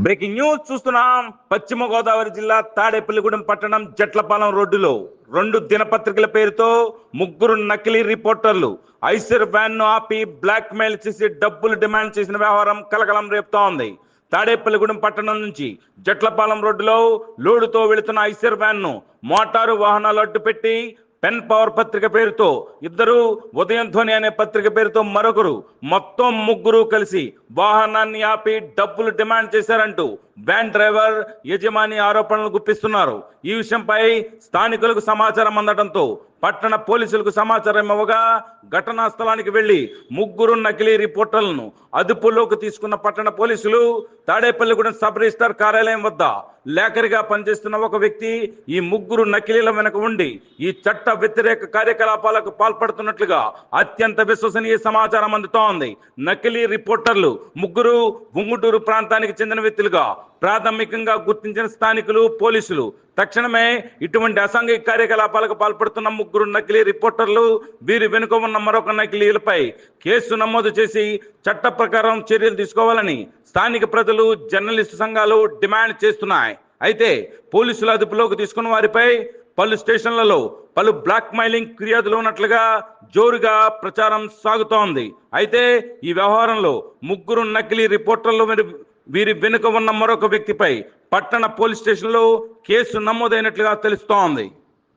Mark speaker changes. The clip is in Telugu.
Speaker 1: బ్రేకింగ్ న్యూస్ చూస్తున్నాం. పశ్చిమ గోదావరి జిల్లా తాడేపల్లిగూడెం పట్టణం జట్లపాలెం రోడ్డులో 2 దినపత్రికల పేరుతో ముగ్గురు నకిలీ రిపోర్టర్లు ఐసర్ వ్యాన్ ను ఆపి బ్లాక్ మెయిల్ చేసి డబ్బులు డిమాండ్ చేసిన వ్యవహారం కలకలం రేపుతోంది. తాడేపల్లిగూడెం పట్టణం నుంచి జట్లపాలెం రోడ్డులో లోడుతో వెళుతున్న ఐసర్ వ్యాన్ ను మోటారు వాహనాలు అడ్డుపెట్టి పెన్ పవర్ పత్రిక పేరుతో ఇద్దరు, ఉదయం ధ్వని అనే పత్రిక పేరుతో మరొకరు, మొత్తం ముగ్గురు కలిసి వాహనాన్ని ఆపి డబ్బులు డిమాండ్ చేశారంటూ వ్యాన్ డ్రైవర్ యజమాని ఆరోపణలు గుప్పిస్తున్నారు. ఈ విషయంపై స్థానికులకు సమాచారం అందడంతో పట్టణ పోలీసులకు సమాచారం ఇవ్వగా ఘటనా స్థలానికి వెళ్లి ముగ్గురు నకిలీ రిపోర్టర్లను అదుపులోకి తీసుకున్న పట్టణ పోలీసులు తాడేపల్లిగూడెం సబ్ రిజిస్టార్ కార్యాలయం వద్ద లేఖరిగా పనిచేస్తున్న ఒక వ్యక్తి ఈ ముగ్గురు నకిలీల వెనుక ఉండి ఈ చట్ట వ్యతిరేక కార్యకలాపాలకు పాల్పడుతున్నట్లుగా అత్యంత విశ్వసనీయ సమాచారం అందుతోంది. నకిలీ రిపోర్టర్లు ముగ్గురు ఉంగుటూరు ప్రాంతానికి చెందిన వ్యక్తులుగా ప్రాథమికంగా గుర్తించిన స్థానికులు, పోలీసులు తక్షణమే ఇటువంటి అసాంఘిక కార్యకలాపాలకు పాల్పడుతున్న ముగ్గురు నకిలీ రిపోర్టర్లు, వీరి వెనుక ఉన్న మరొక నకిలీలపై కేసు నమోదు చేసి చట్ట ప్రకారం చర్యలు తీసుకోవాలని స్థానిక ప్రజలు, జర్నలిస్టు సంఘాలు డిమాండ్ చేస్తున్నాయి. అయితే పోలీసులు అదుపులోకి తీసుకున్న వారిపై పలు స్టేషన్లలో పలు బ్లాక్ మెయిలింగ్ ఫిర్యాదులు ఉన్నట్లుగా జోరుగా ప్రచారం సాగుతోంది. అయితే ఈ వ్యవహారంలో ముగ్గురు నకిలీ రిపోర్టర్లు వీరి వెనుక ఉన్న మరొక వ్యక్తిపై పట్టణ పోలీస్ స్టేషన్లో కేసు నమోదైనట్లుగా తెలుస్తోంది.